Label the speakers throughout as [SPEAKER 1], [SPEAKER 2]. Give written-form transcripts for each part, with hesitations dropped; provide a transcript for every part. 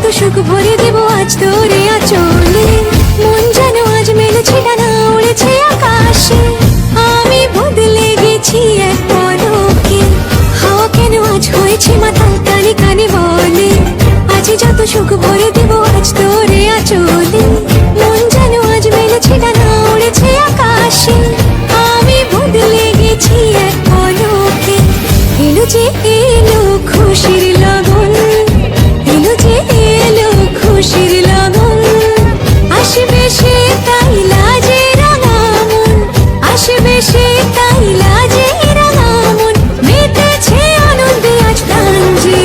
[SPEAKER 1] যত সুখ ভরে দেব আজ তোরে আঁচলে। মন যেন আজ মেলেছে ডানা, উড়েছে আকাশে। আমি বদলে গেছি এক পলকে, হাওয়া কেন আজ হয়েছে মাথা কানে কানে বলে। আজ যত সুখ ভরে দেব আজ তোরে আঁচলে। মন যেন আজ মেলেছে ডানা, উড়েছে আকাশে। আমি বদলে গেছি এক পলকে। এলো যে এলো খুশির লগন, এলো যে এলো খুশির লগন। আসবে সে তাই লাজে রাঙা মন, আসবে সে তাই লাজে রাঙা মন। মেতেছে আনন্দে আজ প্রাণ যে।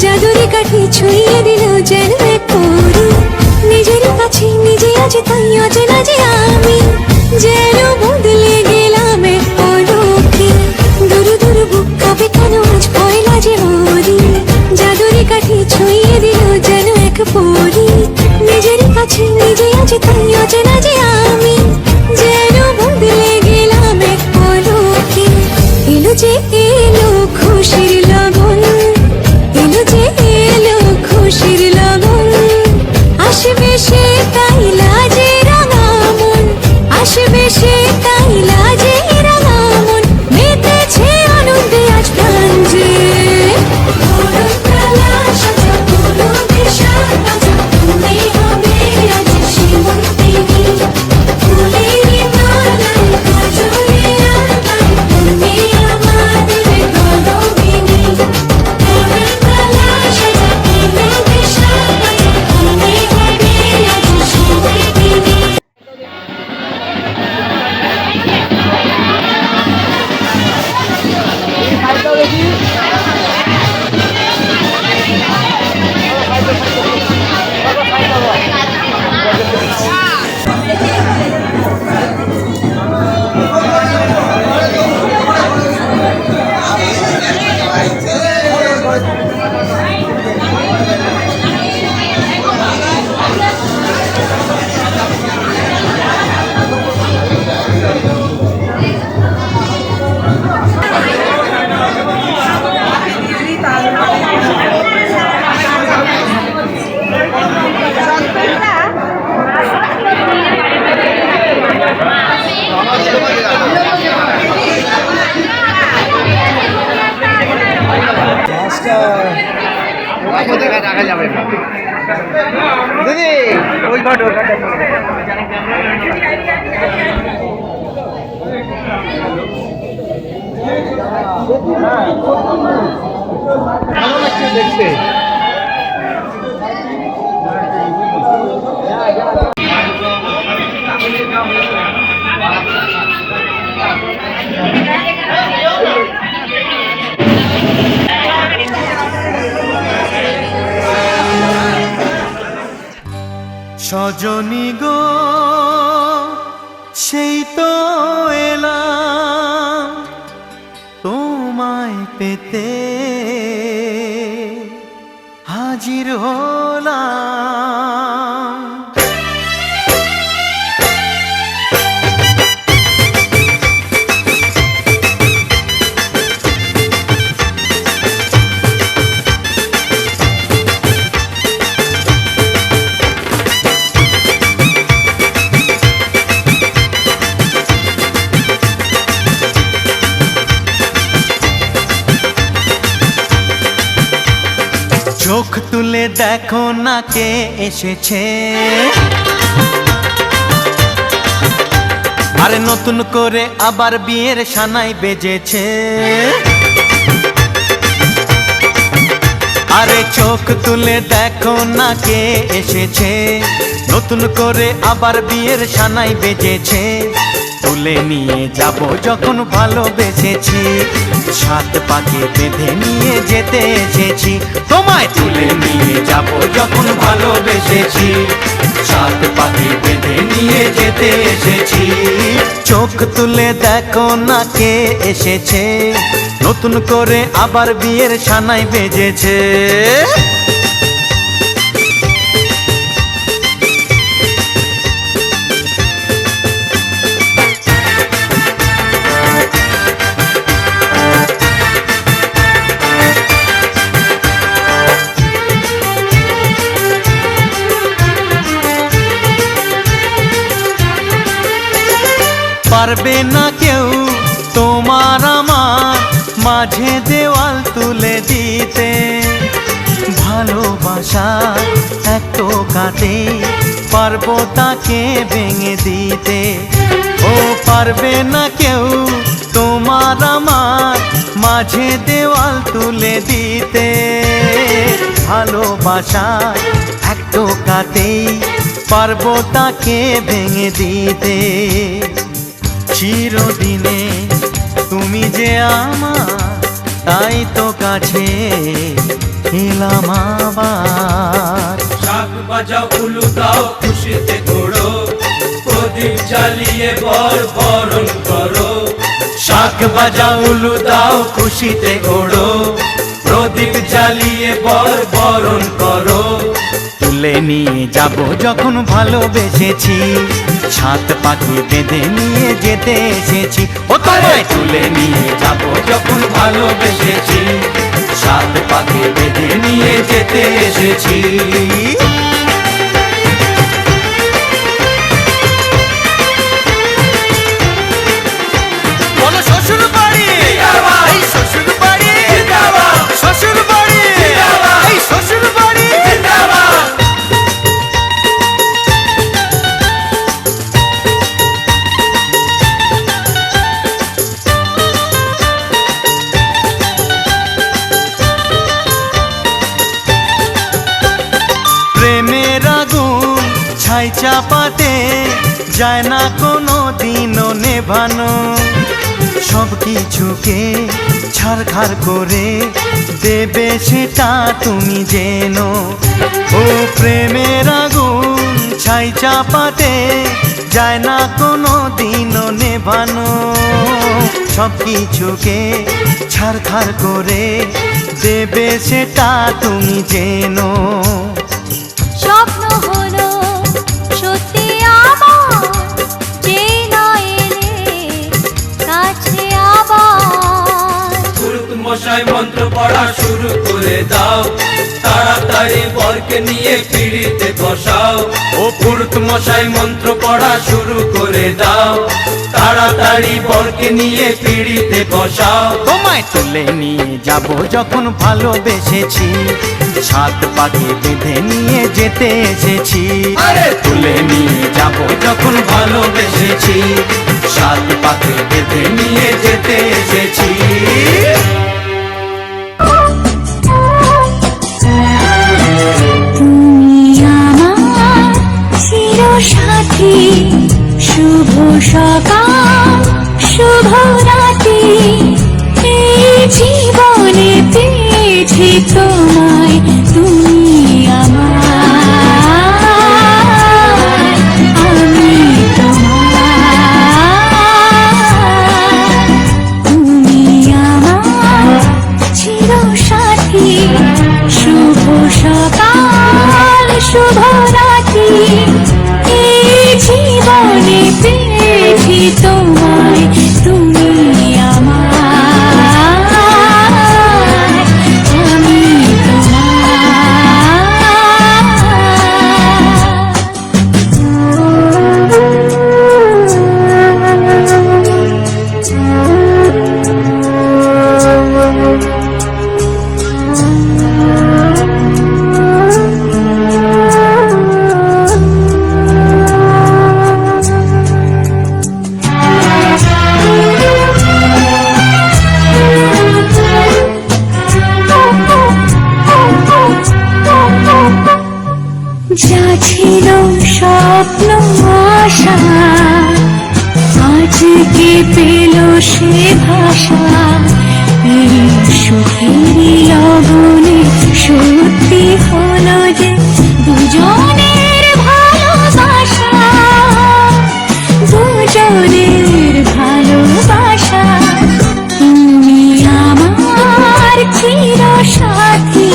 [SPEAKER 1] জাদুরি কাঠি ছুঁয়ে দিল যেন এক পরি। নিজের কাছে নিজে আছে তাই অচেনা যে আমি, যেন বদলে গেলাম এক পলকে। দুরু দুরু বুক কাঁপে কেন আজ পয়লা যে মরি। জাদুরি কাঠি ছুঁয়ে দিল যেন এক পরি। নিজের কাছে নিজে আছে তাই অচেনা যে আমি, যেন বদলে গেলাম এক পলকে। এলো যে এলো খুশির লগন, এলো যে এলো খুশির লগন। আসবে সে তাই লাজে রাঙা মন, আসবে সে তাই লাজে রাঙা মন। মেতেছে আনন্দে আজ প্রাণ যে। দেখা যাবে না দিদি, ওই ঘট দেখতে।
[SPEAKER 2] সজনী গো সেই তো এলাম তোমায় পেতে, হাজির হলাম। চোখ তুলে দেখো না কে এসেছে, আরে নতুন করে আবার বিয়ের সানাই বেজেছে। আরে চোখ তুলে দেখো না কে এসেছে, নতুন করে আবার বিয়ের সানাই বেজেছে। তুলে নিয়ে যাব যখন ভালোবেসেছি, সাত পাকে বেঁধে নিয়ে যেতে এসেছি। তোমায় তুলে নিয়ে যাব যখন ভালোবেসেছি, সাত পাকে বেঁধে নিয়ে যেতে এসেছি। চোখ তুলে দেখো না কে এসেছে, নতুন করে আবার বিয়ের সানাই বেজেছে। পারবে না কেউ তোমার আমার মাঝে দেওয়াল তুলে দিতে, ভালোবাসা এক টোকাতে পারবো তাকে ভেঙে দিতে। ও পারবে না কেউ তোমার আমার মাঝে দেওয়াল তুলে দিতে, ভালোবাসা এক টোকাতেই পারবো তাকে ভেঙে দিতে। চিরদিনে তুমি যে আমার, তাই তো কাছে এলাম আবার।
[SPEAKER 3] শাক বাজাও উলু দাও খুশিতে ঘোড়ো, প্রদীপ জ্বালিয়ে বরণ করো।
[SPEAKER 2] শাক বাজাও উলু দাও খুশিতে ঘোড়ো,
[SPEAKER 3] প্রদীপ জ্বালিয়ে বরণ করো।
[SPEAKER 2] তুলে নিয়ে যাব যখন ভালোবেসেছি, সাত পাকে বেঁধে নিয়ে যেতে এসেছি। ও তোমায় তুলে নিয়ে যাব যখন ভালোবেসেছি, সাত পাকে বেঁধে নিয়ে যেতে এসেছি। বলো শ্বশুর বাড়ি, এই শ্বশুর বাড়ি, শ্বশুর বাড়ি, এই শ্বশুর বাড়ি। প্রেমের আগুন ছাই চাপাতে যায় না কোনো দিনও নেভানো, সব কিছুকে ছারখার করে দেবে সেটা তুমি জেনো। ও প্রেমের আগুন ছাই চাপাতে যায় না কোনো দিনও নেভানো, সব কিছুকে ছারখার করে দেবে সেটা তুমি জেনো।
[SPEAKER 1] স্বপ্ন হলো সত্যি আমার, যে না এলে কাছে আবার।
[SPEAKER 3] পুরুত মশাই মন্ত্র পড়া শুরু করে দাও, তাড়াতাড়ি বরকে নিয়ে পিড়িতে বসাও। ও পুরুত মশাই মন্ত্র পড়া শুরু করে দাও, তাড়াতাড়ি বরকে নিয়ে পিড়িতে বসাও।
[SPEAKER 2] তোমায় তুলে নিয়ে যাব যখন ভালোবেসেছি, সাত পাকে বেঁধে নিয়ে যেতে এসেছি।
[SPEAKER 3] আরে
[SPEAKER 2] তুলে নিয়ে যাব যখন ভালোবেসেছি, সাত পাকে বেঁধে নিয়ে যেতে এসেছি।
[SPEAKER 1] তুমি আমার চিরসাথী, শুভ সকাল শুভ রাতি, এই জীবনে পেয়েছি তোমায়। তুমি আমার, আমি তোমার। তুমি আমার চিরসাথী, শুভ সকাল শুভ রাতি, এই জীবনে পেয়েছি তোমায়। তুমি আমার, আমি তোমার। মিশে ভাষা এই সুখেরই লগনে সত্যি হলো যে দুজনের ভালোবাসা, দুজনের ভালোবাসা। তুমি আমার চির সাথী,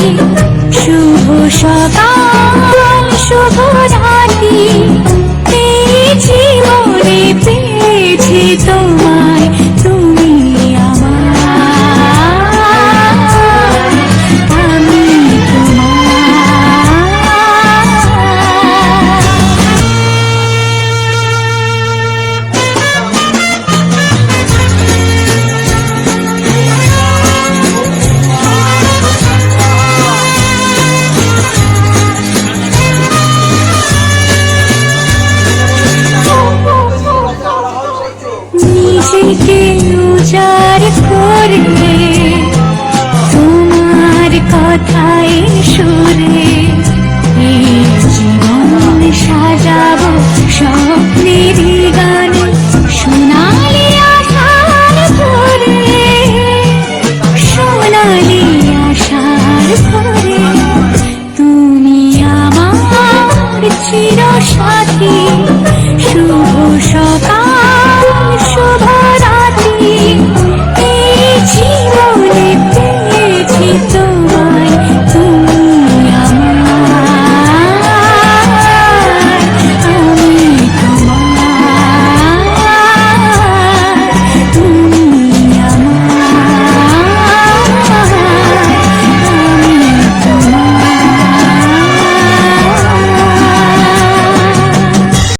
[SPEAKER 1] শুভ সকাল শুভ রাতি, এই জীবনে পেয়েছি তোমায়, তুমি আমার, আমি তোমার। নিজেকে উজাড় করে তোমার কথায় সুরে এই জীবন সাজাবো স্বপ্নের গানে, সোনালি আশার ভরে, সোনালি আশার ভরে। তুমি আমার চির সাথী, শুভ